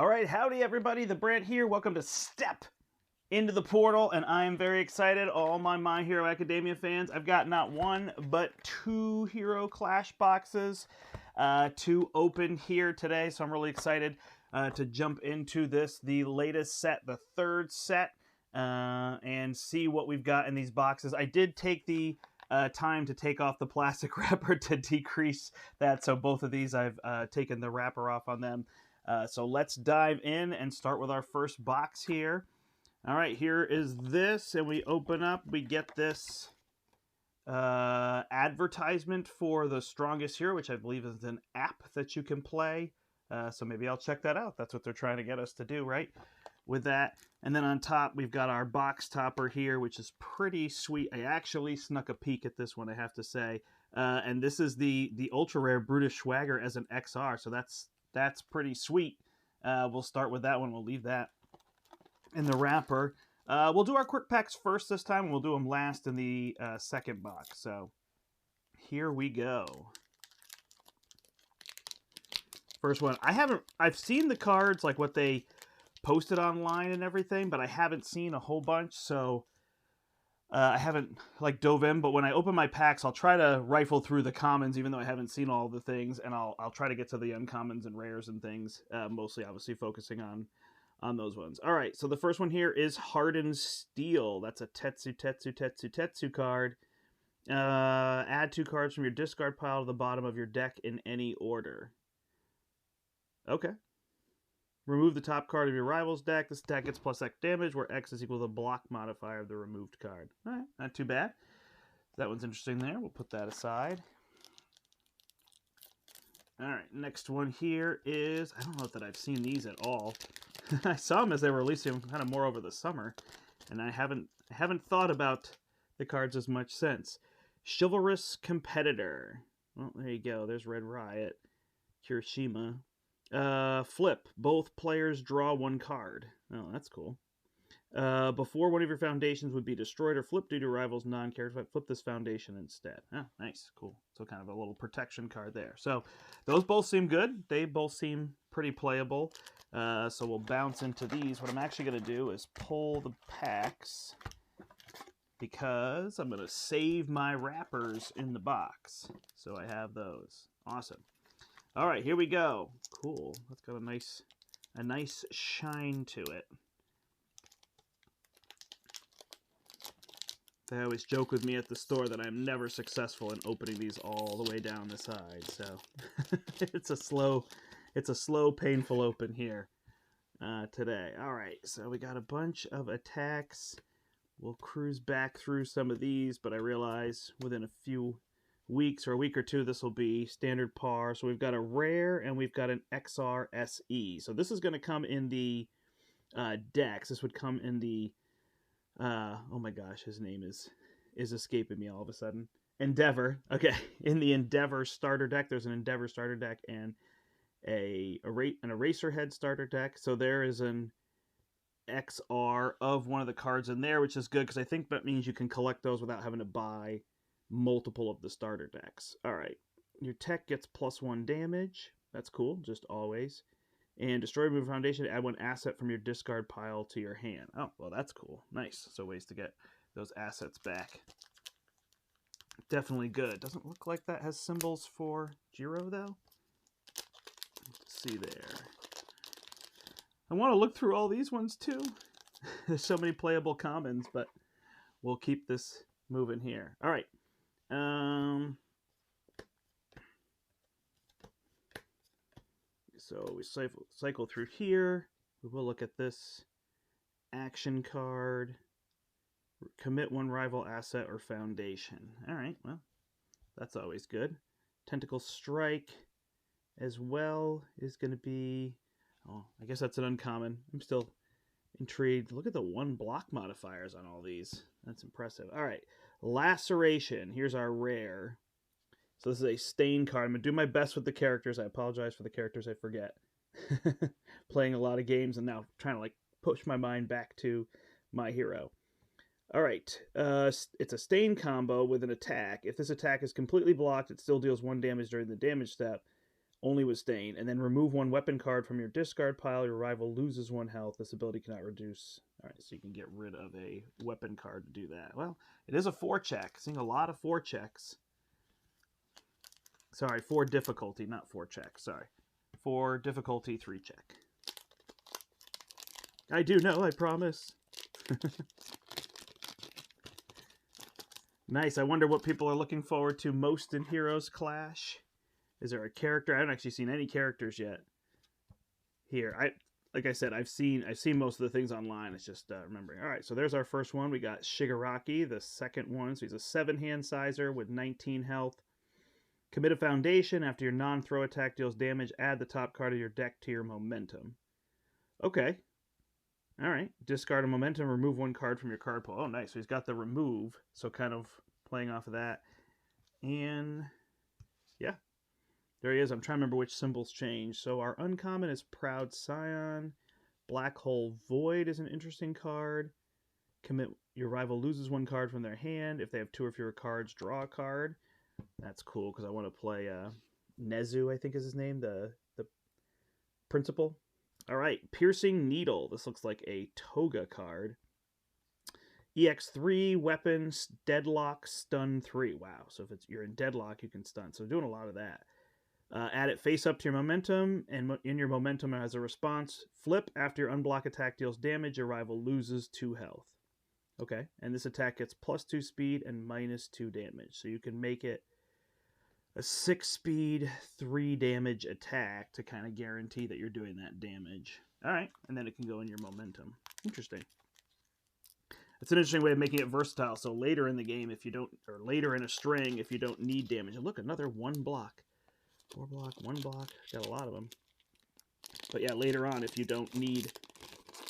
All right, howdy everybody, the Brandt here. Welcome to Step into the Portal, and I am very excited. All my My Hero Academia fans, I've got not one, but two Hero Clash boxes to open here today, so I'm really excited to jump into the latest set, the third set, and see what we've got in these boxes. I did take the time to take off the plastic wrapper to decrease that, so both of these I've taken the wrapper off on them. So let's dive in and start with our first box here. All right, here is this, and we open up, we get this advertisement for the Strongest Hero, which I believe is an app that you can play. So maybe I'll check that out. That's what they're trying to get us to do, right? With that. And then on top, we've got our box topper here, which is pretty sweet. I actually snuck a peek at this one, I have to say. And this is the ultra rare Brutus Swagger as an XR, so that's pretty sweet. We'll start with that one. We'll leave that in the wrapper. We'll do our quick packs first this time, and we'll do them last in the second box. So here we go. First one. I've seen the cards, like what they posted online and everything, but I haven't seen a whole bunch, so I haven't like dove in. But when I open my packs, I'll try to rifle through the commons, even though I haven't seen all the things, and I'll try to get to the uncommons and rares and things, mostly obviously focusing on those ones. All right, so the first one here is Hardened Steel. That's a Tetsu card. Add 2 cards from your discard pile to the bottom of your deck in any order. Okay. Remove the top card of your rival's deck. This attack gets plus X damage, where X is equal to the block modifier of the removed card. All right, not too bad. That one's interesting there. We'll put that aside. All right, next one here is, I don't know that I've seen these at all. I saw them as they were releasing them kind of more over the summer, and I haven't thought about the cards as much since. Chivalrous Competitor. Well, there you go. There's Red Riot. Kirishima. Flip. Both players draw 1 card. Oh, that's cool. Before one of your foundations would be destroyed or flipped due to rival's non-character, flip this foundation instead. Oh, nice. Cool. So kind of a little protection card there. So those both seem good. They both seem pretty playable. So we'll bounce into these. What I'm actually going to do is pull the packs, because I'm going to save my wrappers in the box. So I have those. Awesome. All right, here we go. Cool. That's got a nice shine to it. They always joke with me at the store that I'm never successful in opening these all the way down the side. So it's a slow, painful open here today. All right, so we got a bunch of attacks. We'll cruise back through some of these, but I realize within a few weeks or a week or two, this will be standard par. So we've got a rare and we've got an XR SE. So this is going to come in the decks. This would come in the oh my gosh, his name is escaping me all of a sudden. Endeavor. Okay, in the Endeavor starter deck, there's an Endeavor starter deck and an Eraserhead starter deck. So there is an XR of one of the cards in there, which is good because I think that means you can collect those without having to buy multiple of the starter decks. All right, your tech gets +1 damage. That's cool, just always. And destroy remove foundation, add 1 asset from your discard pile to your hand. Oh, well, that's cool. Nice. So ways to get those assets back. Definitely good. Doesn't look like that has symbols for Jiro, though. Let's see there. I want to look through all these ones, too. There's so many playable commons, but we'll keep this moving here. All right. So we cycle through here. We will look at this action card. Commit 1 rival asset or foundation. All right, well, that's always good. Tentacle Strike as well is going to be... Oh, I guess that's an uncommon. I'm still intrigued. Look at the 1 block modifiers on all these. That's impressive. All right, Laceration. Here's our rare. So this is a stain card. I'm going to do my best with the characters. I apologize for the characters I forget. Playing a lot of games and now trying to like push my mind back to my hero. All right. It's a stain combo with an attack. If this attack is completely blocked, it still deals 1 damage during the damage step. only with Stain, and then remove one weapon card from your discard pile. Your rival loses 1 health. This ability cannot reduce. All right, so you can get rid of a weapon card to do that. Well, it is a 4-check. Seeing a lot of 4-checks. Sorry, 4 difficulty, not 4-check. Sorry. 4 difficulty, 3-check. I do know, I promise. Nice. I wonder what people are looking forward to most in Heroes Clash. Is there a character? I haven't actually seen any characters yet. Here, like I said, I've seen most of the things online. It's just remembering. All right, so there's our first one. We got Shigaraki, the second one. So he's a 7-hand sizer with 19 health. Commit a foundation. After your non-throw attack deals damage, add the top card of your deck to your momentum. Okay. All right. Discard a momentum. Remove 1 card from your card pool. Oh, nice. So he's got the remove. So kind of playing off of that. And yeah. There he is. I'm trying to remember which symbols change. So our uncommon is Proud Scion. Black Hole Void is an interesting card. Commit. Your rival loses 1 card from their hand. If they have 2 or fewer cards, draw a card. That's cool because I want to play Nezu, I think is his name, the principal. All right, Piercing Needle. This looks like a Toga card. EX3, weapons, deadlock, stun 3. Wow, so if you're in deadlock, you can stun. So doing a lot of that. Add it face up to your momentum, and in your momentum as a response, flip. After your unblock attack deals damage, your rival loses 2 health. Okay, and this attack gets +2 speed and -2 damage. So you can make it a 6 speed, 3 damage attack to kind of guarantee that you're doing that damage. All right, and then it can go in your momentum. Interesting. It's an interesting way of making it versatile. So later in the game, if you don't, or later in a string, if you don't need damage. And look, another 1 block. 4 block, 1 block. Got a lot of them. But yeah, later on, if you don't need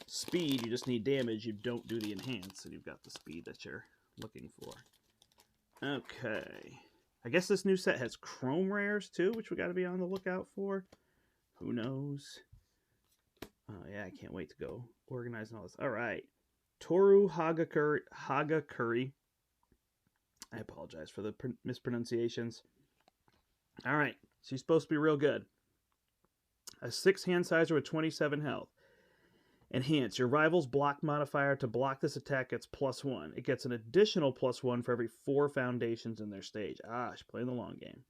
speed, you just need damage, you don't do the enhance, and you've got the speed that you're looking for. Okay. I guess this new set has chrome rares too, which we got to be on the lookout for. Who knows? Oh yeah, I can't wait to go organizing all this. All right. Toru Hagakuri. I apologize for the mispronunciations. All right. She's supposed to be real good. A 6-hand sizer with 27 health. Enhance. Your rival's block modifier to block this attack gets +1. It gets an additional +1 for every 4 foundations in their stage. Ah, she's playing the long game.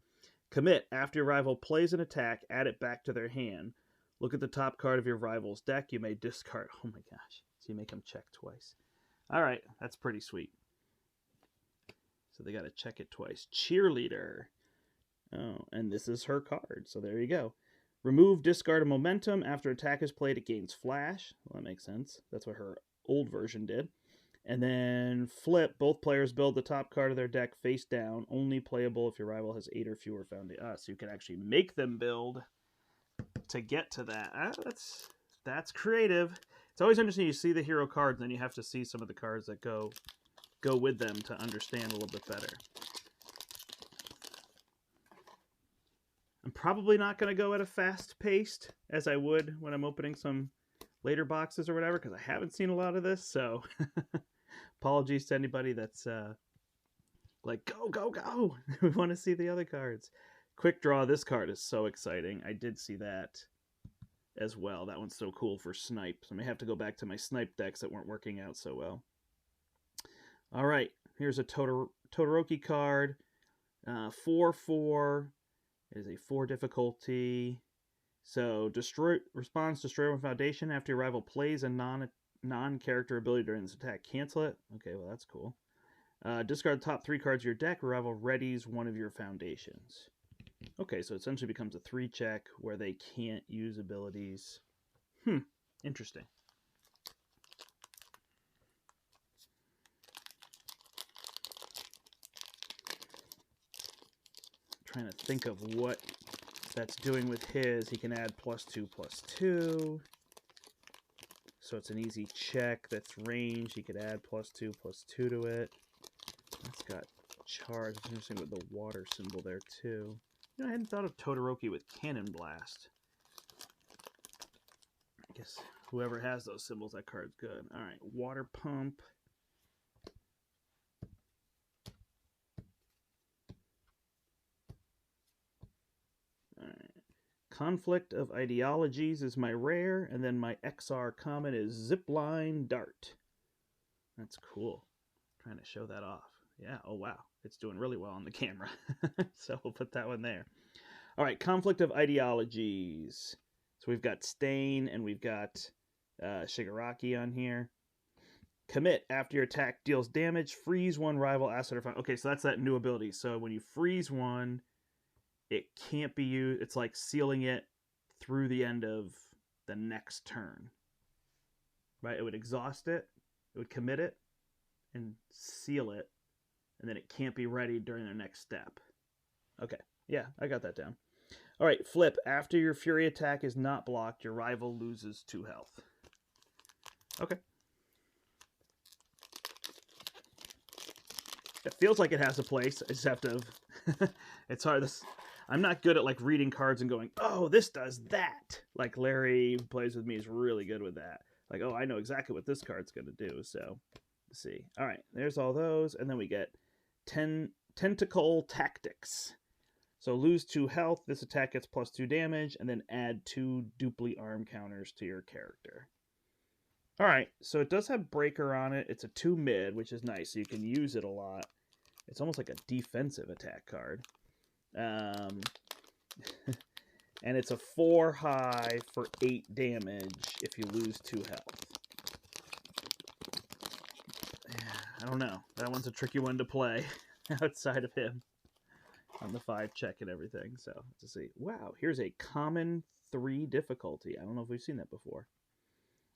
Commit. After your rival plays an attack, add it back to their hand. Look at the top card of your rival's deck. You may discard. Oh my gosh. So you make them check twice. All right. That's pretty sweet. So they got to check it twice. Cheerleader. Oh, and this is her card. So there you go. Remove, discard a momentum. After attack is played, it gains flash. Well, that makes sense. That's what her old version did. And then flip. Both players build the top card of their deck face down. Only playable if your rival has 8 or fewer foundations. So you can actually make them build to get to that. That's creative. It's always interesting. You see the hero cards, and then you have to see some of the cards that go with them to understand a little bit better. I'm probably not going to go at a fast pace as I would when I'm opening some later boxes or whatever, because I haven't seen a lot of this. So apologies to anybody that's like, go. We want to see the other cards. Quick draw. This card is so exciting. I did see that as well. That one's so cool for snipe. So I may have to go back to my snipe decks that weren't working out so well. All right. Here's a Todoroki card. 4/4. It is a 4 difficulty. So response, destroy 1 foundation. After your rival plays a non-character ability during this attack, cancel it. Okay, well that's cool. Discard the top 3 cards of your deck. Your rival readies 1 of your foundations. Okay, so it essentially becomes a 3-check where they can't use abilities. Interesting. Trying to think of what that's doing with his. He can add +2/+2. So it's an easy check. That's range. He could add +2/+2 to it. That's got charge. It's interesting with the water symbol there too. You know, I hadn't thought of Todoroki with Cannon Blast. I guess whoever has those symbols, that card's good. All right, Water Pump. Conflict of Ideologies is my rare, and then my XR common is Zipline Dart. That's cool. Trying to show that off. Yeah, oh wow. It's doing really well on the camera. So we'll put that one there. All right, Conflict of Ideologies. So we've got Stain and we've got Shigaraki on here. Commit. After your attack deals damage, freeze one rival asset or found. Okay, so that's that new ability. So when you freeze one, it can't be used. It's like sealing it through the end of the next turn. Right? It would exhaust it, it would commit it, and seal it, and then it can't be ready during the next step. Okay, yeah, I got that down. All right, flip. After your fury attack is not blocked, your rival loses 2 health. Okay. It feels like it has a place. I just have to... It's hard. I'm not good at like reading cards and going, oh, this does that. Like Larry, who plays with me, is really good with that. Like, oh, I know exactly what this card's going to do. So, let's see. All right, there's all those. And then we get Tentacle Tactics. So lose 2 health. This attack gets +2 damage. And then add 2 dupli arm counters to your character. All right, so it does have Breaker on it. It's a 2 mid, which is nice. So you can use it a lot. It's almost like a defensive attack card. And it's a 4 high for 8 damage if you lose 2 health. I don't know. That one's a tricky one to play outside of him on the 5 check and everything. So let's see. Wow, here's a common 3 difficulty. I don't know if we've seen that before.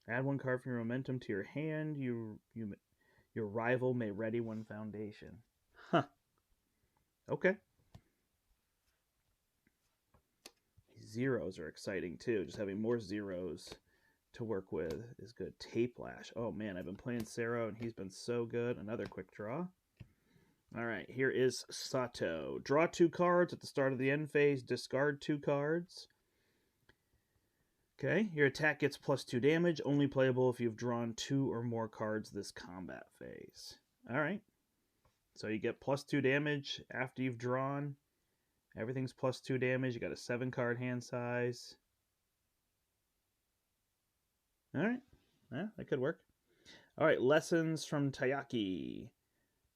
Add 1 card from your momentum to your hand. Your rival may ready 1 foundation. Huh. Okay. Zeros are exciting too. Just having more zeros to work with is good. Tape Lash. Oh man, I've been playing Sero and he's been so good. Another quick draw. All right, here is Sato. Draw 2 cards at the start of the end phase. Discard 2 cards. Okay, your attack gets +2 damage, only playable if you've drawn 2 or more cards this combat phase. All right, so you get +2 damage after you've drawn. Everything's +2 damage. You got a 7-card hand size. All right, yeah, that could work. All right, Lessons from Tayaki.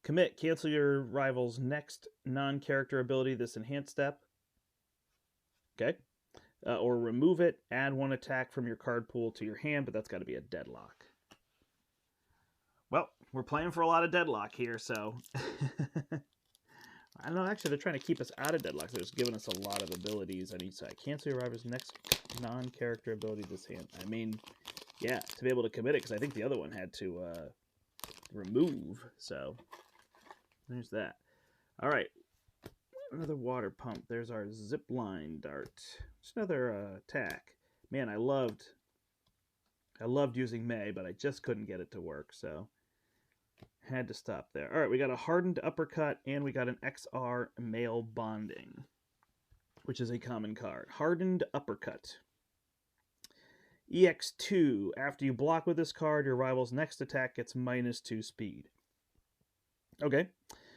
Commit, cancel your rival's next non-character ability this enhanced step. Okay. Or remove it, add 1 attack from your card pool to your hand, but that's got to be a deadlock. Well, we're playing for a lot of deadlock here, so... I don't know, actually, they're trying to keep us out of deadlock. They're just giving us a lot of abilities on each side. Cancel your rival's next non-character ability this hand. I mean, yeah, to be able to commit it, because I think the other one had to remove, so there's that. All right. Another water pump. There's our Zipline Dart. Just another attack. Man, I loved using May, but I just couldn't get it to work, so had to stop there. All right, we got a Hardened Uppercut, and we got an XR Male Bonding, which is a common card. Hardened Uppercut. EX2. After you block with this card, your rival's next attack gets -2 speed. Okay.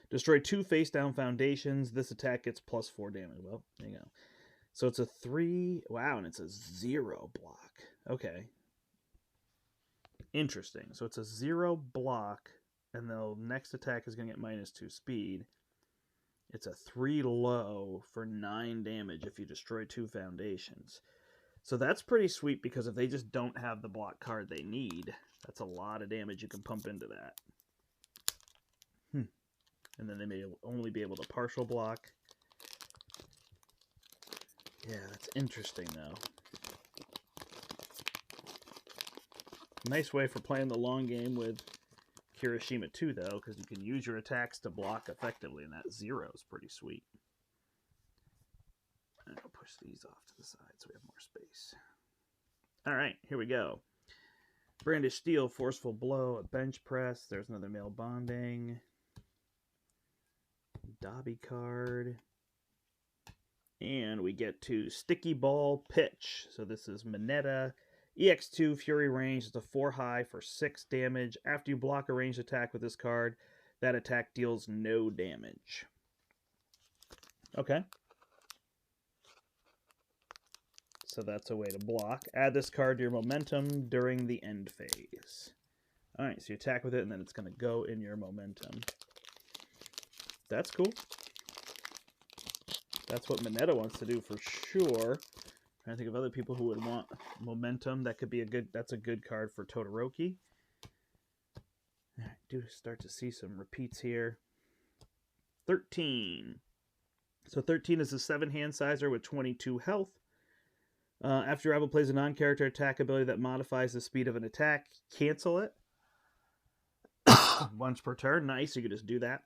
Destroy 2 face-down foundations. This attack gets +4 damage. Well, there you go. So it's a 3... Wow, and it's a 0 block. Okay. Interesting. So it's a 0 block, and the next attack is going to get -2 speed. It's a 3 low for 9 damage if you destroy 2 foundations. So that's pretty sweet, because if they just don't have the block card they need, that's a lot of damage you can pump into that. And then they may only be able to partial block. Yeah, that's interesting, though. Nice way for playing the long game with Kirishima, too, though, because you can use your attacks to block effectively, and that 0 is pretty sweet. And I'll push these off to the side so we have more space. All right, here we go. Brandish Steel, Forceful Blow, a Bench Press. There's another Male Bonding. Dobby card. And we get to Sticky Ball Pitch. So this is Mineta. EX2 Fury Range is a 4 high for 6 damage. After you block a ranged attack with this card, that attack deals no damage. Okay. so that's a way to block. Add this card to your momentum during the end phase. All right, so you attack with it, and then it's going to go in your momentum. That's cool. That's what Mineta wants to do for sure. I'm trying to think of other people who would want momentum. That could be a good. That's a good card for Todoroki. All right, do start to see some repeats here. 13. So 13 is a 7-hand sizer with 22 health. After your rival plays a non-character attack ability that modifies the speed of an attack, cancel it. Once per turn. Nice, you can just do that.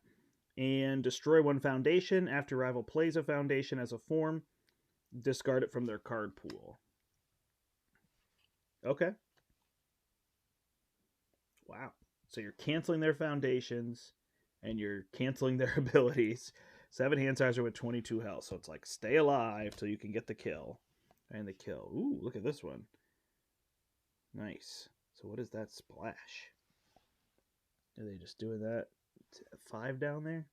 And destroy one foundation. After your rival plays a foundation as a form, discard it from their card pool. Okay. Wow. So you're canceling their foundations, and you're canceling their abilities. 7-hand sizer with 22 health. So it's like stay alive till you can get the kill. And the kill. Ooh, look at this one. Nice. So what is that splash? Are they just doing that? 5 down there?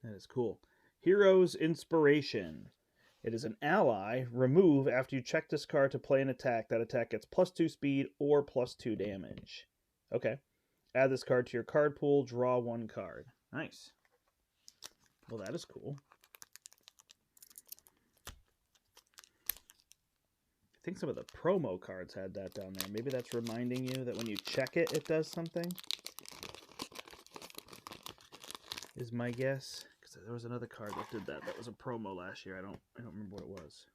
That is cool. Hero's Inspiration. It is an ally. Remove after you check this card to play an attack. That attack gets +2 speed or +2 damage. Okay. Add this card to your card pool. Draw 1 card. Nice. Well, that is cool. I think some of the promo cards had that down there. Maybe that's reminding you that when you check it, it does something. Is my guess. Because there was another card that did that. That was a promo last year. I don't remember what it was.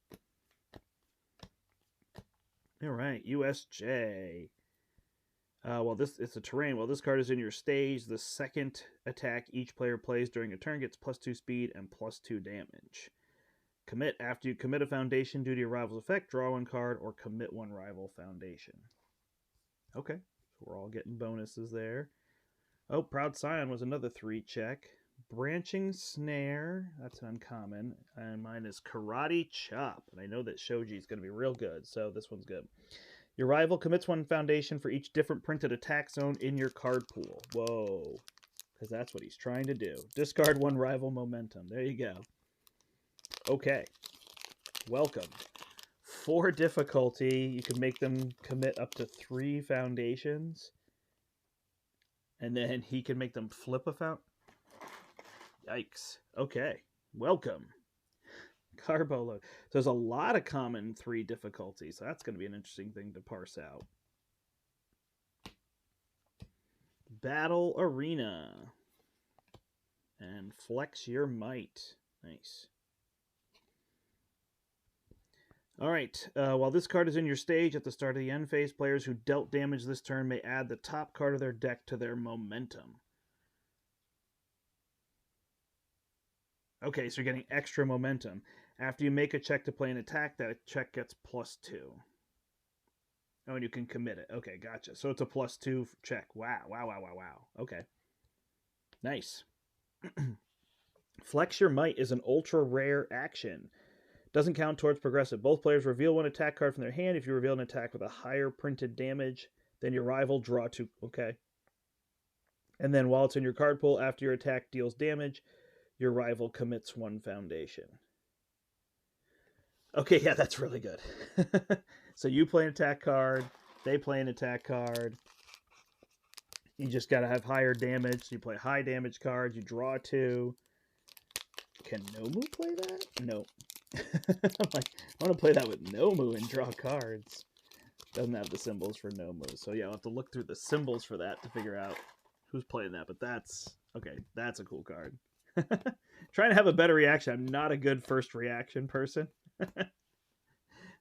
All right, USJ. It's a terrain. While this card is in your stage, the second attack each player plays during a turn gets +2 speed and +2 damage. Commit after you commit a foundation due to your rival's effect, draw 1 card or commit 1 rival foundation. Okay, so we're all getting bonuses there. Oh, Proud Scion was another 3 check. Branching Snare, that's an uncommon. And mine is Karate Chop. And I know that Shoji is going to be real good, so this one's good. Your rival commits 1 foundation for each different printed attack zone in your card pool. Whoa. Because that's what he's trying to do. Discard 1 rival momentum. There you go. Okay. Welcome. 4 difficulty. You can make them commit up to 3 foundations. And then he can make them flip a fountain. Yikes. Okay. Welcome. Carbo load. So there's a lot of common 3 difficulties. So that's going to be an interesting thing to parse out. Battle Arena. And Flex Your Might. Nice. All right. While this card is in your stage at the start of the end phase, players who dealt damage this turn may add the top card of their deck to their momentum. Okay, so you're getting extra momentum. After you make a check to play an attack, that check gets +2. Oh, and you can commit it. Okay, gotcha. So it's a +2 check. Wow. Okay. Nice. Flex Your Might is an ultra rare action. Doesn't count towards progressive. Both players reveal 1 attack card from their hand. If you reveal an attack with a higher printed damage than your rival, draw 2. Okay. And then while it's in your card pool, after your attack deals damage, your rival commits 1 foundation. Okay, yeah, that's really good. So you play an attack card, they play an attack card. You just got to have higher damage. So you play high damage cards, you draw 2. Can Nomu play that? No. I'm like, I want to play that with Nomu and draw cards. Doesn't have the symbols for Nomu. So yeah, I'll have to look through the symbols for that to figure out who's playing that. But that's, okay, that's a cool card. Trying to have a better reaction. I'm not a good first reaction person. And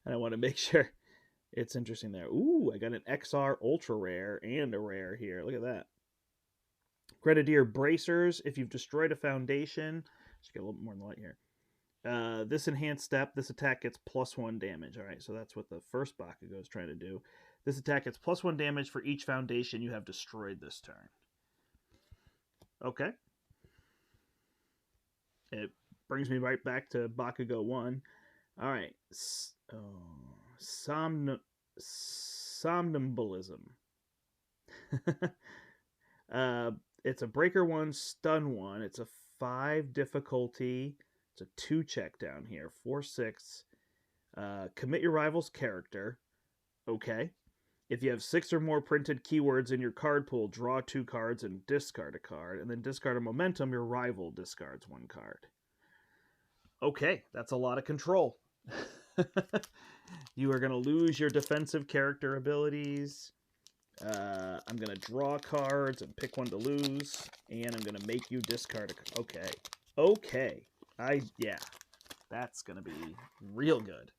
I want to make sure it's interesting there. Ooh, I got an XR ultra rare and a rare here. Look at that. Grenadier Bracers. If you've destroyed a foundation, just get a little more in the light here. This enhanced step, this attack gets +1 damage. All right, so that's what the first Bakugo is trying to do. This attack gets +1 damage for each foundation you have destroyed this turn. Okay. It brings me right back to Bakugo 1. All right. Somnambulism. It's a breaker 1, stun 1. It's a 5 difficulty. It's a 2 check down here. 4/6. Commit your rival's character. Okay. If you have 6 or more printed keywords in your card pool, draw 2 cards and discard a card. And then discard a momentum, your rival discards 1 card. Okay, that's a lot of control. You are going to lose your defensive character abilities. I'm going to draw cards and pick one to lose. And I'm going to make you discard a card. Okay. Okay. Yeah. That's going to be real good.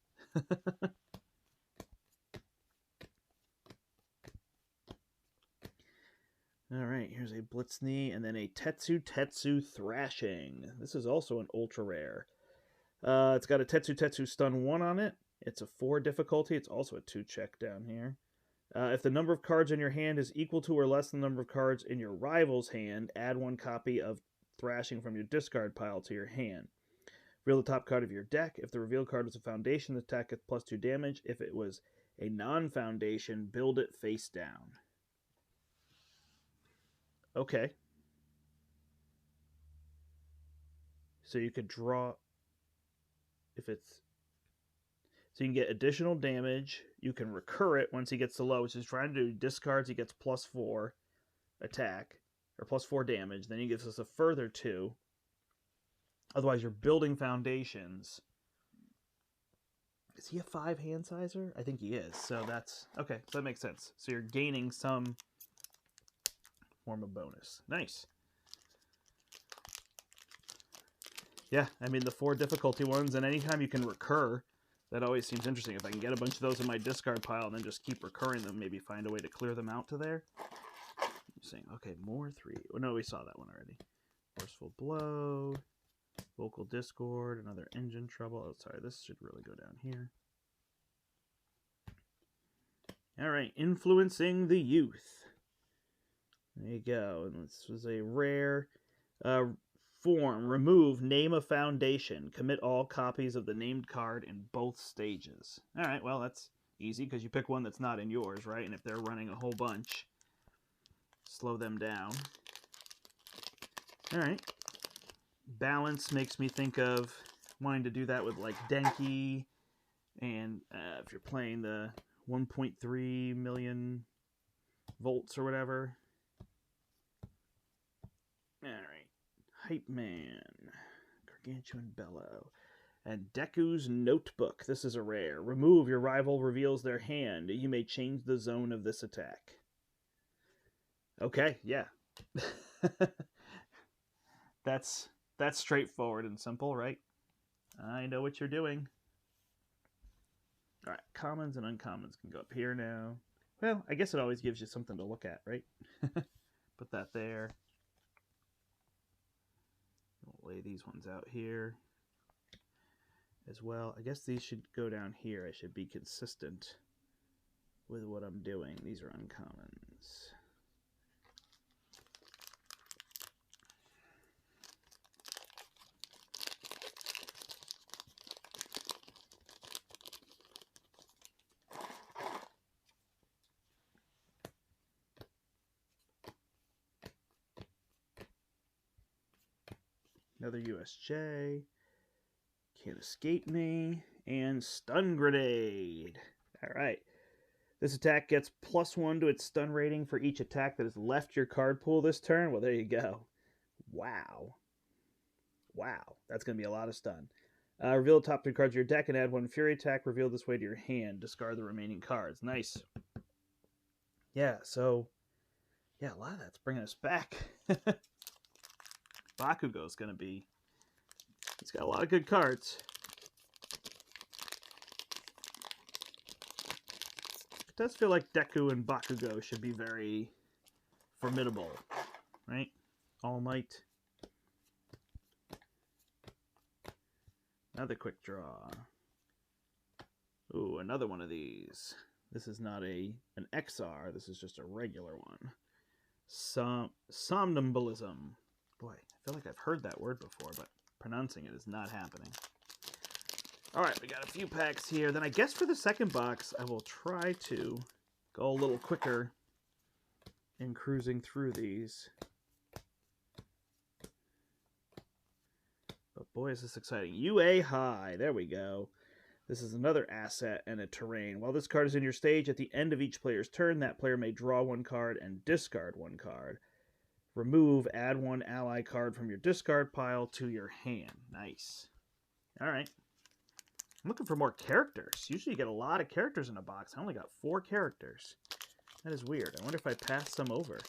All right, here's a Blitzney and then a Tetsu Thrashing. This is also an ultra rare. It's got a Tetsu Stun 1 on it. It's a 4 difficulty. It's also a 2 check down here. If the number of cards in your hand is equal to or less than the number of cards in your rival's hand, add 1 copy of Thrashing from your discard pile to your hand. Reveal the top card of your deck. If the revealed card was a foundation, the attack gets +2 damage. If it was a non-foundation, build it face down. Okay. So you could draw... If it's... So you can get additional damage. You can recur it once he gets to low, which is trying to do discards. He gets +4 attack, or +4 damage. Then he gives us a further 2. Otherwise, you're building foundations. Is he a 5 hand sizer? I think he is. So that's... Okay, so that makes sense. So you're gaining some form of bonus. Nice. Yeah, I mean, the 4 difficulty ones, and anytime you can recur, that always seems interesting. If I can get a bunch of those in my discard pile and then just keep recurring them, maybe find a way to clear them out to there. I'm saying, okay, more 3. Oh, no, we saw that one already. Forceful Blow, Vocal Discord, another Engine Trouble. Oh, sorry, this should really go down here. All right, Influencing the Youth. There you go. And this was a rare form. Remove Name a Foundation. Commit all copies of the named card in both stages. All right, well, that's easy because you pick one that's not in yours, right? And if they're running a whole bunch, slow them down. All right. Balance makes me think of wanting to do that with like Denki, and if you're playing the 1.3 million volts or whatever. All right. Hype Man, Gargantuan Bellow, and Deku's Notebook. This is a rare. Remove, your rival reveals their hand. You may change the zone of this attack. Okay, yeah. That's straightforward and simple, right? I know what you're doing. All right, commons and uncommons can go up here now. Well, I guess it always gives you something to look at, right? Put that there. We'll lay these ones out here as well. I guess these should go down here. I should be consistent with what I'm doing. These are uncommons. Another USJ. Can't Escape Me. And Stun Grenade. Alright. This attack gets +1 to its stun rating for each attack that has left your card pool this turn. Well, there you go. Wow. Wow. That's going to be a lot of stun. Reveal the top 3 cards of your deck and add 1 Fury attack. Reveal this way to your hand. Discard the remaining cards. Nice. Yeah, so... Yeah, a lot of that's bringing us back. Bakugo's going to be... He's got a lot of good cards. It does feel like Deku and Bakugo should be very formidable, right? All Might. Another quick draw. Ooh, another one of these. This is not an XR. This is just a regular one. Somnambulism. Boy, I feel like I've heard that word before, but pronouncing it is not happening. All right, we got a few packs here. Then I guess for the second box, I will try to go a little quicker in cruising through these. But boy, is this exciting. UA High. There we go. This is another asset and a terrain. While this card is in your stage, at the end of each player's turn, that player may draw one card and discard one card. Remove, add one ally card from your discard pile to your hand. Nice. All right. I'm looking for more characters. Usually you get a lot of characters in a box. I only got 4 characters. That is weird. I wonder if I passed some over.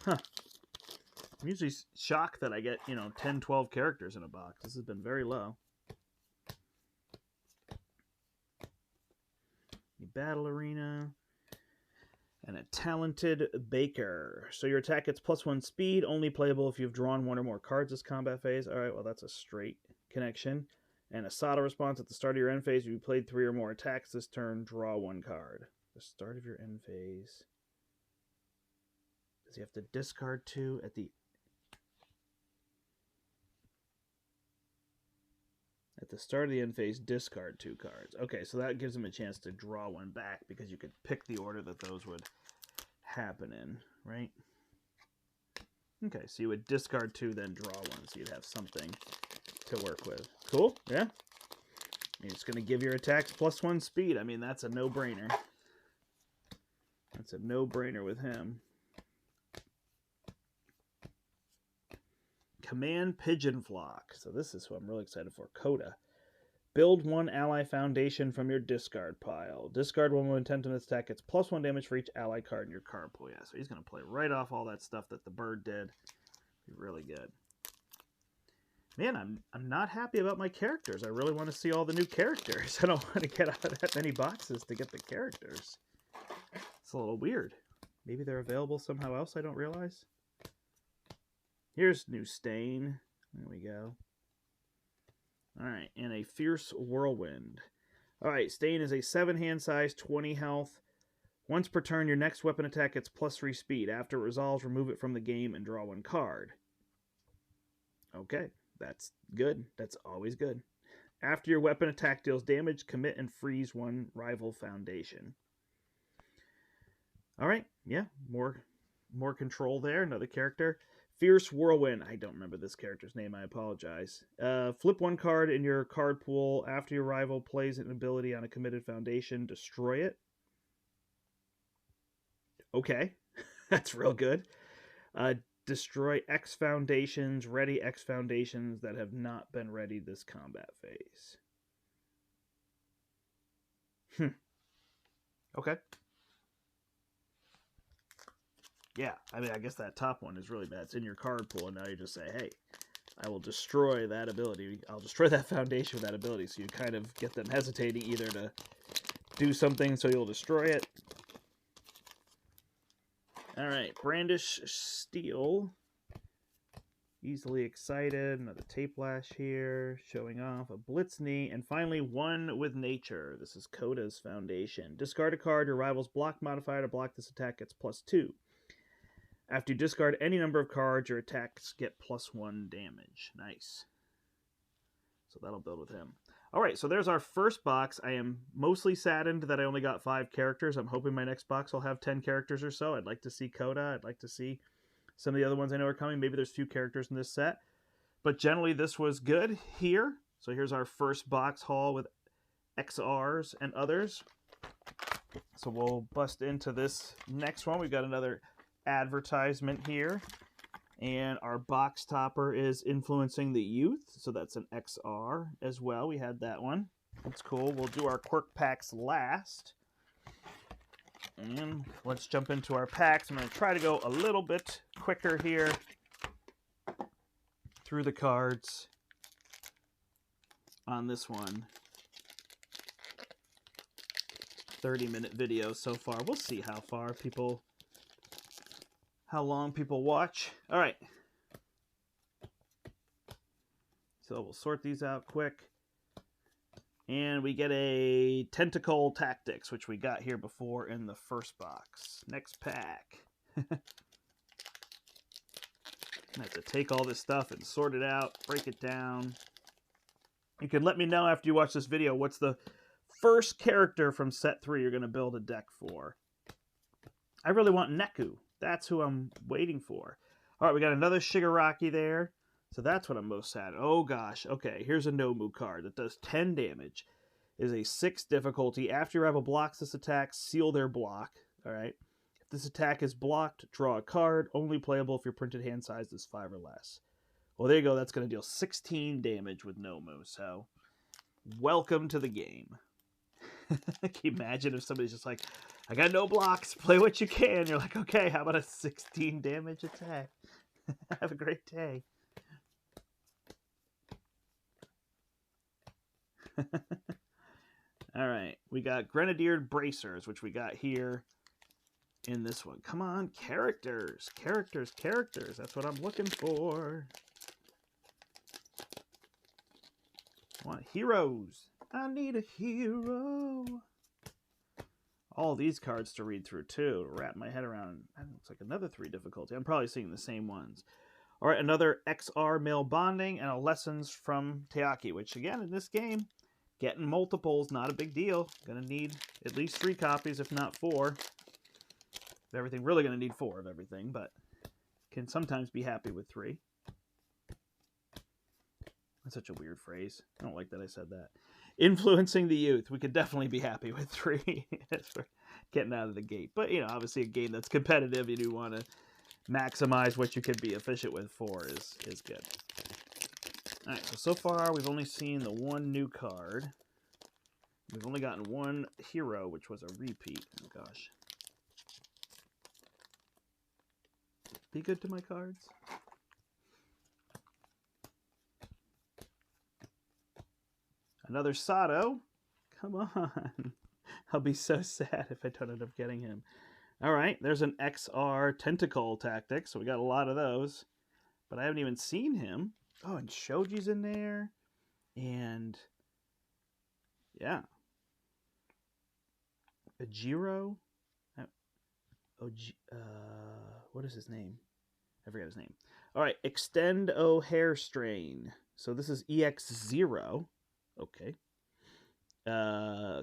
Huh. I'm usually shocked that I get, 10, 12 characters in a box. This has been very low. Battle Arena. And a Talented Baker. So your attack gets +1 speed, only playable if you've drawn 1 or more cards this combat phase. Alright, well that's a straight connection. And a Sada response at the start of your end phase. If you played 3 or more attacks this turn, draw 1 card. The start of your end phase. Does he have to discard 2 at the... At the start of the end phase, discard 2 cards. Okay, so that gives him a chance to draw 1 back because you could pick the order that those would happen in, right? Okay, so you would discard 2, then draw 1, so you'd have something to work with. Cool, yeah? It's going to give your attacks +1 speed. I mean, that's a no-brainer. That's a no-brainer with him. Command Pigeon Flock. So this is who I'm really excited for. Coda. Build 1 ally foundation from your discard pile. Discard 1 when intent on this attack gets +1 damage for each ally card in your card pool. Yeah, so he's going to play right off all that stuff that the bird did. Be really good. Man, I'm not happy about my characters. I really want to see all the new characters. I don't want to get out of that many boxes to get the characters. It's a little weird. Maybe they're available somehow else I don't realize. Here's new Stain. There we go. Alright, and a Fierce Whirlwind. Alright, Stain is a 7 hand size, 20 health. Once per turn, your next weapon attack gets +3 speed. After it resolves, remove it from the game and draw 1 card. Okay, that's good. That's always good. After your weapon attack deals damage, commit and freeze 1 rival foundation. Alright, yeah, more control there. Another character. Fierce Whirlwind. I don't remember this character's name. I apologize. Flip 1 card in your card pool. After your rival plays an ability on a committed foundation, destroy it. Okay. That's real good. Destroy X foundations. Ready X foundations that have not been ready this combat phase. Okay. Yeah, I mean, I guess that top one is really bad. It's in your card pool, and now you just say, hey, I will destroy that ability. I'll destroy that foundation with that ability. So you kind of get them hesitating either to do something so you'll destroy it. All right, Brandish Steel. Easily excited. Another tape lash here, showing off a Blitz Knee. And finally, One with Nature. This is Coda's foundation. Discard a card. Your rival's block modifier to block this attack gets +2. After you discard any number of cards, your attacks get +1 damage. Nice. So that'll build with him. All right, so there's our first box. I am mostly saddened that I only got 5 characters. I'm hoping my next box will have 10 characters or so. I'd like to see Coda. I'd like to see some of the other ones I know are coming. Maybe there's a few characters in this set. But generally, this was good here. So here's our first box haul with XRs and others. So we'll bust into this next one. We've got another advertisement here, and our box topper is Influencing the Youth, so that's an XR as well. We had that one. That's cool. We'll do our quirk packs last, and let's jump into our packs. I'm going to try to go a little bit quicker here through the cards on this one. 30-minute video so far. We'll see how long people watch. All right. So we'll sort these out quick. And we get a Tentacle Tactics, which we got here before in the first box. Next pack. I have to take all this stuff and sort it out, break it down. You can let me know after you watch this video what's the first character from set 3 you're going to build a deck for. I really want Neku. That's who I'm waiting for. All right, we got another Shigaraki there. So that's what I'm most sad. Oh, gosh. Okay, here's a Nomu card that does 10 damage. is a 6 difficulty. After your rival blocks this attack, seal their block. All right. If this attack is blocked, draw a card. Only playable if your printed hand size is 5 or less. Well, there you go. That's going to deal 16 damage with Nomu. So, welcome to the game. Can you imagine if somebody's just like, I got no blocks, play what you can. You're like, okay, how about a 16 damage attack? Have a great day. All right, we got Grenadiered Bracers, which we got here in this one. Come on, characters, characters, characters. That's what I'm looking for. I want heroes. I need a hero. All these cards to read through, too, to wrap my head around. That looks like another 3 difficulty. I'm probably seeing the same ones. All right, another XR male bonding and a lessons from Teaki, which, again, in this game, getting multiples, not a big deal. Going to need at least 3 copies, if not 4. If everything, really going to need 4 of everything, but can sometimes be happy with 3. That's such a weird phrase. I don't like that I said that. Influencing the youth. We could definitely be happy with 3 for getting out of the gate. But, you know, obviously a game that's competitive, you do want to maximize what you can be efficient with 4 is good. All right, so far we've only seen the 1 new card. We've only gotten 1 hero, which was a repeat. Oh, gosh. Be good to my cards. Another Sato. Come on. I'll be so sad if I don't end up getting him. All right, there's an XR Tentacle Tactic, so we got a lot of those. But I haven't even seen him. Oh, and Shoji's in there. And, yeah. Ajiro. What is his name? I forget his name. All right, Extend O Hair Strain. So this is EX0. Okay.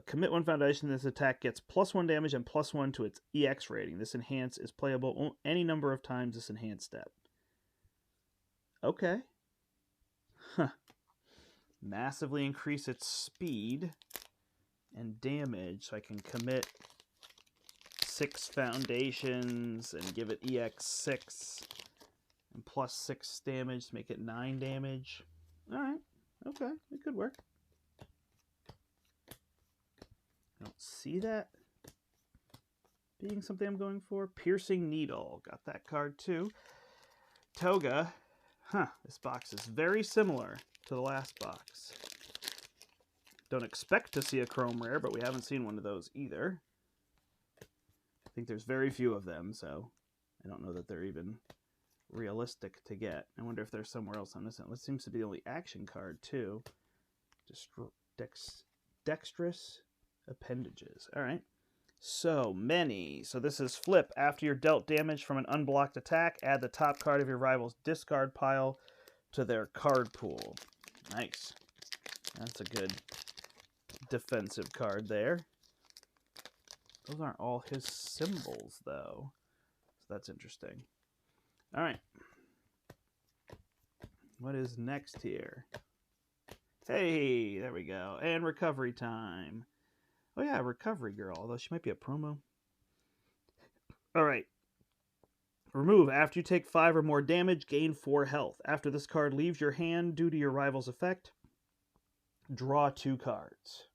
Commit 1 foundation. This attack gets +1 damage and +1 to its EX rating. This enhance is playable any number of times this enhanced step. Okay. Huh. Massively increase its speed and damage, so I can commit 6 foundations and give it EX6 and +6 damage to make it 9 damage. All right. Okay. It could work. I don't see that being something I'm going for. Piercing Needle. Got that card too. Toga. Huh. This box is very similar to the last box. Don't expect to see a Chrome Rare, but we haven't seen one of those either. I think there's very few of them, so I don't know that they're even realistic to get. I wonder if there's somewhere else on this end. This seems to be the only action card too. Dexterous appendages. All right. So many. So this is flip. After you're dealt damage from an unblocked attack, add the top card of your rival's discard pile to their card pool. Nice. That's a good defensive card there. Those aren't all his symbols, though. So that's interesting. All right. What is next here? Hey, there we go. And recovery time. Oh, yeah, Recovery Girl, although she might be a promo. All right. Remove. After you take 5 or more damage, gain 4 health. After this card leaves your hand due to your rival's effect, draw 2 cards.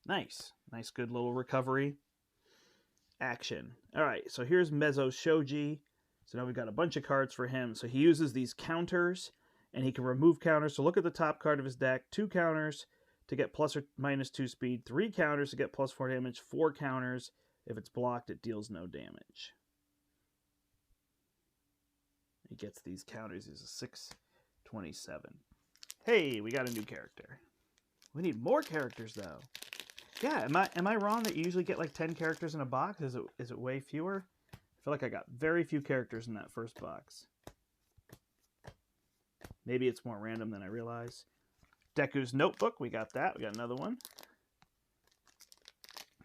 Nice. Nice, good little recovery action. All right, so here's Mezzo Shoji. So now we've got a bunch of cards for him. So he uses these counters, and he can remove counters. So look at the top card of his deck. 2 counters to get plus or minus 2 speed. 3 counters to get +4 damage. 4 counters. If it's blocked, it deals no damage. He gets these counters. He's a 627. Hey, we got a new character. We need more characters, though. Yeah, am I wrong that you usually get like 10 characters in a box? Is it way fewer? I feel like I got very few characters in that first box. Maybe it's more random than I realize. Deku's Notebook, we got that. We got another one.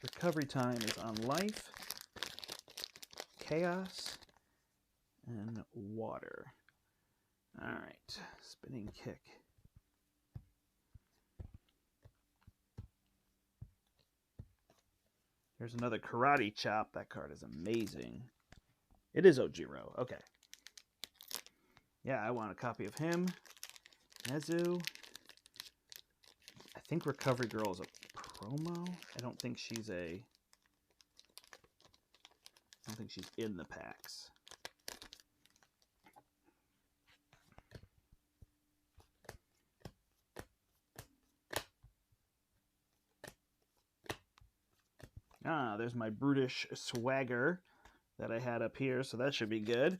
Recovery time is on Life, Chaos, and Water. All right, Spinning Kick. There's another Karate Chop. That card is amazing. It is Ojiro. Okay. Yeah, I want a copy of him. Mezzo. I think Recovery Girl is a promo. I don't think she's in the packs. Ah, there's my Brutish Swagger that I had up here, so that should be good.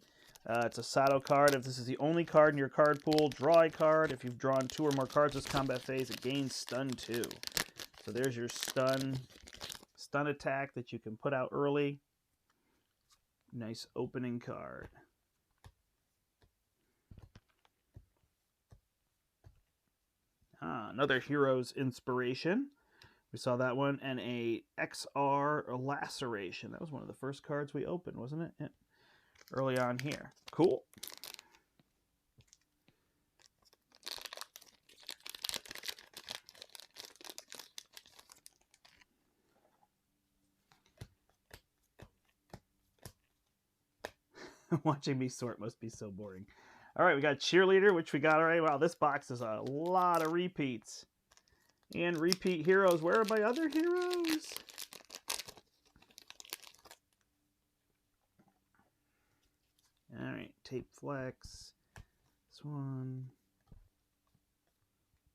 It's a Sato card. If this is the only card in your card pool, draw a card. If you've drawn 2 or more cards this combat phase, it gains stun 2. So there's your stun attack that you can put out early. Nice opening card. Another Hero's Inspiration. We saw that one, and a XR Laceration. That was one of the first cards we opened, wasn't it? Yeah. Early on here. Cool. Watching me sort must be so boring. All right, we got Cheerleader, which we got already. Wow, this box is a lot of repeats. And repeat heroes. Where are my other heroes? All right, Tape Flex. This one.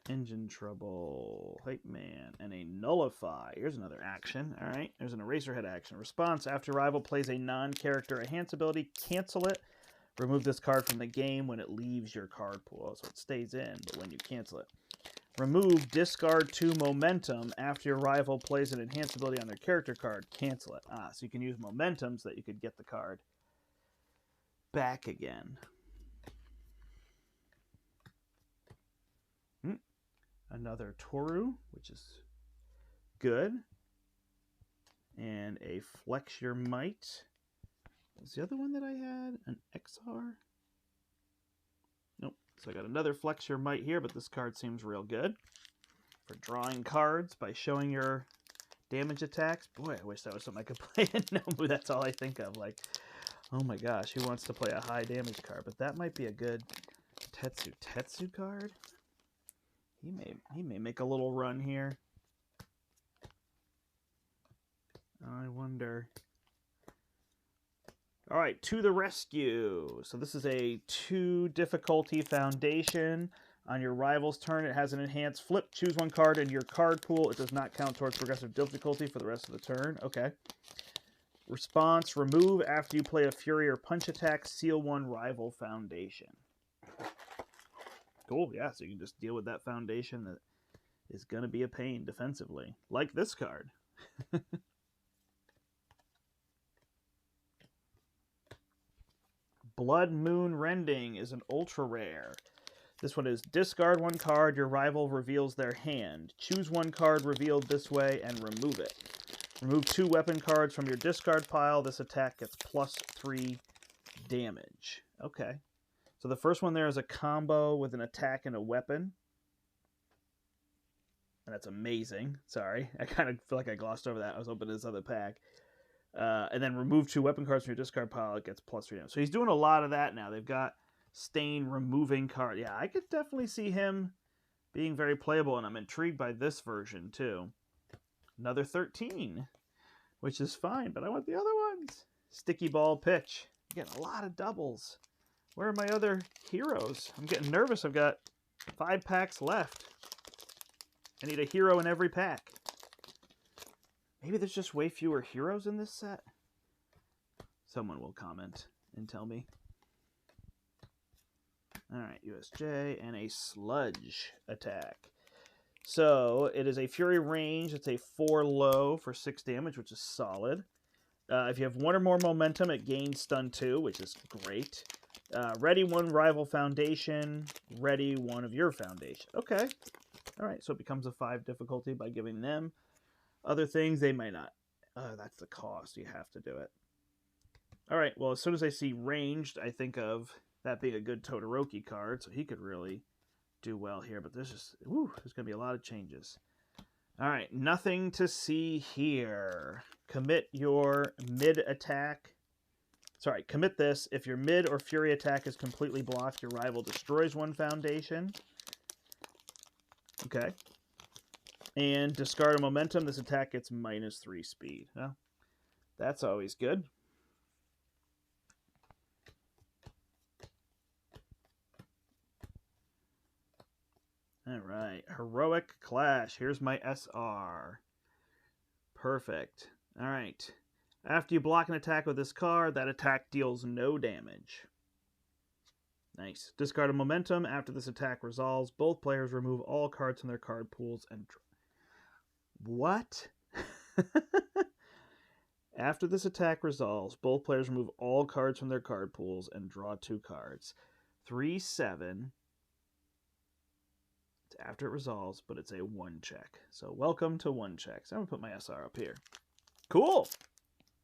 Engine Trouble. Hype Man. And a Nullify. Here's another action. All right, there's an Eraserhead action. Response. After rival plays a non-character enhance ability, cancel it. Remove this card from the game when it leaves your card pool. So it stays in, but when you cancel it. Remove discard 2 momentum after your rival plays an enhanced ability on their character card. Cancel it. So you can use momentum so that you could get the card back again. Another Toru, which is good. And a Flex Your Might. Was the other one that I had an XR? Nope. So I got another Flex Your Might here, but this card seems real good for drawing cards by showing your damage attacks. Boy, I wish that was something I could play in Nobu. That's all I think of. Like, oh my gosh, who wants to play a high damage card? But that might be a good Tetsu card. He may make a little run here. I wonder. All right, To the Rescue. So this is a 2 difficulty foundation. On your rival's turn, it has an enhanced flip. Choose 1 card in your card pool. It does not count towards progressive difficulty for the rest of the turn. Okay. Response, remove after you play a Fury or Punch attack, seal 1 rival foundation. Cool, yeah, so you can just deal with that foundation that is going to be a pain defensively. Like this card. Blood Moon Rending is an ultra rare. This one is discard 1 card, your rival reveals their hand. Choose 1 card revealed this way and remove it. Remove 2 weapon cards from your discard pile. This attack gets +3 damage. Okay. So the first one there is a combo with an attack and a weapon. And that's amazing. Sorry. I kind of feel like I glossed over that. I was opening this other pack. And then remove 2 weapon cards from your discard pile. It gets +3 damage. So he's doing a lot of that now. They've got stain removing card. Yeah, I could definitely see him being very playable, and I'm intrigued by this version too. Another 13, which is fine, but I want the other ones. Sticky Ball Pitch. I'm getting a lot of doubles. Where are my other heroes? I'm getting nervous. I've got 5 packs left. I need a hero in every pack. Maybe there's just way fewer heroes in this set? Someone will comment and tell me. Alright, USJ, and a Sludge attack. So, it is a Fury range. It's a 4 low for 6 damage, which is solid. If you have 1 or more momentum, it gains stun 2, which is great. Ready 1 rival foundation. Ready 1 of your foundation. Okay. Alright, so it becomes a 5 difficulty by giving them other things. They might not. That's the cost. You have to do it. Alright, well, as soon as I see ranged, I think of that being a good Todoroki card, so he could really do well here. But there's just, there's going to be a lot of changes. All right, nothing to see here. Commit your mid attack. Sorry, commit this. If your mid or fury attack is completely blocked, your rival destroys one foundation. Okay. And discard a momentum. This attack gets -3 speed. Well, that's always good. All right. Heroic Clash. Here's my SR. Perfect. All right. After you block an attack with this card, that attack deals no damage. Nice. Discard a momentum. After this attack resolves, both players remove all cards from their card pools and... What? After this attack resolves, both players remove all cards from their card pools and draw 2 cards. 3/7. After it resolves, but it's a 1 check. So welcome to 1 checks. I'm going to put my SR up here. Cool.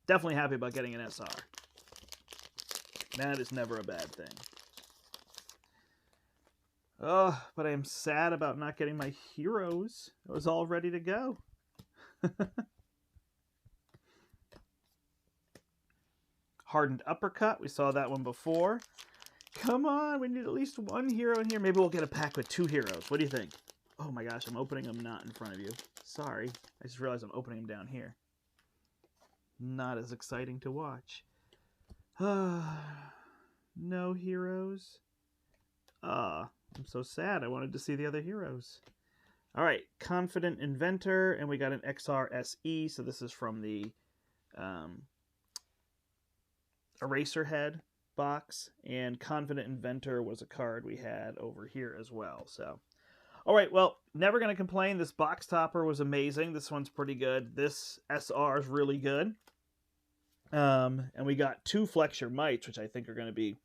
Definitely happy about getting an SR. That is never a bad thing. Oh, but I am sad about not getting my heroes. I was all ready to go. Hardened Uppercut. We saw that one before. Come on, we need at least 1 hero in here. Maybe we'll get a pack with 2 heroes. What do you think? Oh my gosh, I'm opening them not in front of you. Sorry. I just realized I'm opening them down here. Not as exciting to watch. No heroes. I'm so sad. I wanted to see the other heroes. All right, Confident Inventor, and we got an XRSE, so this is from the Eraserhead box, and Confident Inventor was a card we had over here as well. So, all right, well, never going to complain. This box topper was amazing. This one's pretty good. This SR is really good. And we got 2 Flex Your Mights, which I think are going to be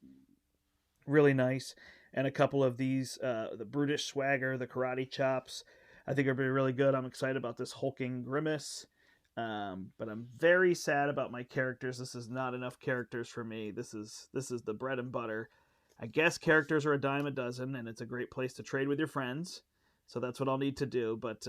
really nice, and a couple of these, the Brutish Swagger, the Karate Chops, I think are going to be really good. I'm excited about this Hulking Grimace, but I'm very sad about my characters. This is not enough characters for me. This is the bread and butter. I guess characters are a dime a dozen, and it's a great place to trade with your friends. So that's what I'll need to do. But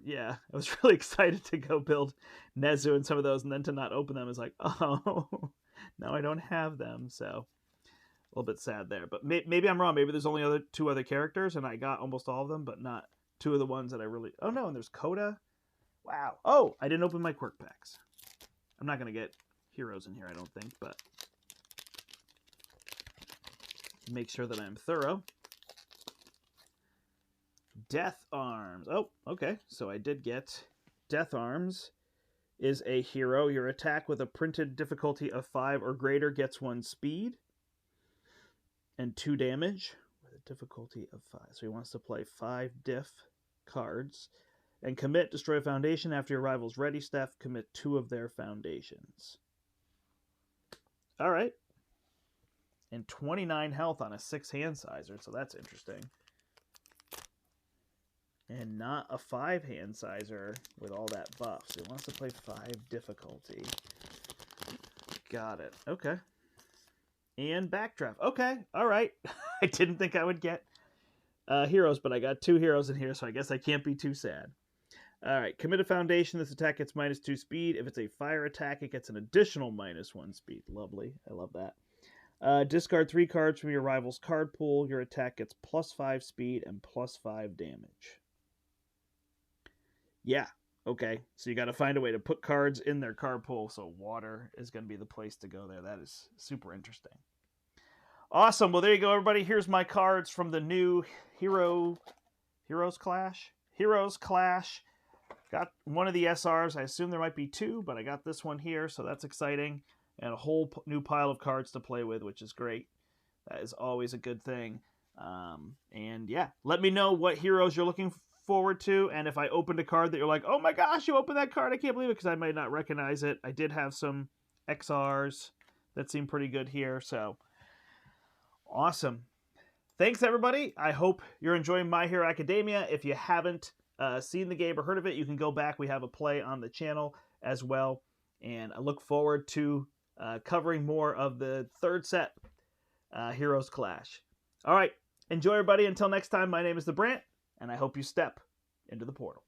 yeah, I was really excited to go build Nezu and some of those, and then to not open them is like, oh, now I don't have them. So a little bit sad there. But maybe I'm wrong. Maybe there's only 2 other characters, and I got almost all of them, but not 2 of the ones that I really... Oh, no, and there's Coda. Wow. Oh, I didn't open my quirk packs. I'm not going to get heroes in here, I don't think, but make sure that I'm thorough. Death Arms. Oh, okay. So I did get Death Arms is a hero. Your attack with a printed difficulty of 5 or greater gets 1 speed and 2 damage with a difficulty of 5. So he wants to play 5 diff cards. And commit, destroy a foundation. After your rival's ready step, commit 2 of their foundations. All right. And 29 health on a 6 hand sizer, so that's interesting. And not a 5 hand sizer with all that buff. So he wants to play 5 difficulty. Got it. Okay. And backdraft. Okay. All right. I didn't think I would get heroes, but I got 2 heroes in here, so I guess I can't be too sad. All right. Commit a foundation. This attack gets -2 speed. If it's a fire attack, it gets an additional -1 speed. Lovely. I love that. Discard 3 cards from your rival's card pool. Your attack gets +5 speed and +5 damage. Yeah, okay. So you got to find a way to put cards in their card pool, so water is going to be the place to go there. That is super interesting. Awesome. Well, there you go, everybody. Here's my cards from the new Heroes Clash. Got one of the SRs. I assume there might be 2, but I got this one here, so that's exciting. And a whole new pile of cards to play with, which is great. That is always a good thing. And yeah, let me know what heroes you're looking forward to, and if I opened a card that you're like, oh my gosh, you opened that card, I can't believe it, because I might not recognize it. I did have some XRs that seem pretty good here, so awesome. Thanks, everybody. I hope you're enjoying My Hero Academia. If you haven't seen the game or heard of it, you can go back. We have a play on the channel as well, and I look forward to covering more of the 3rd set, Heroes Clash. All right, enjoy, everybody. Until next time, my name is the Brandt, and I hope you step into the portal.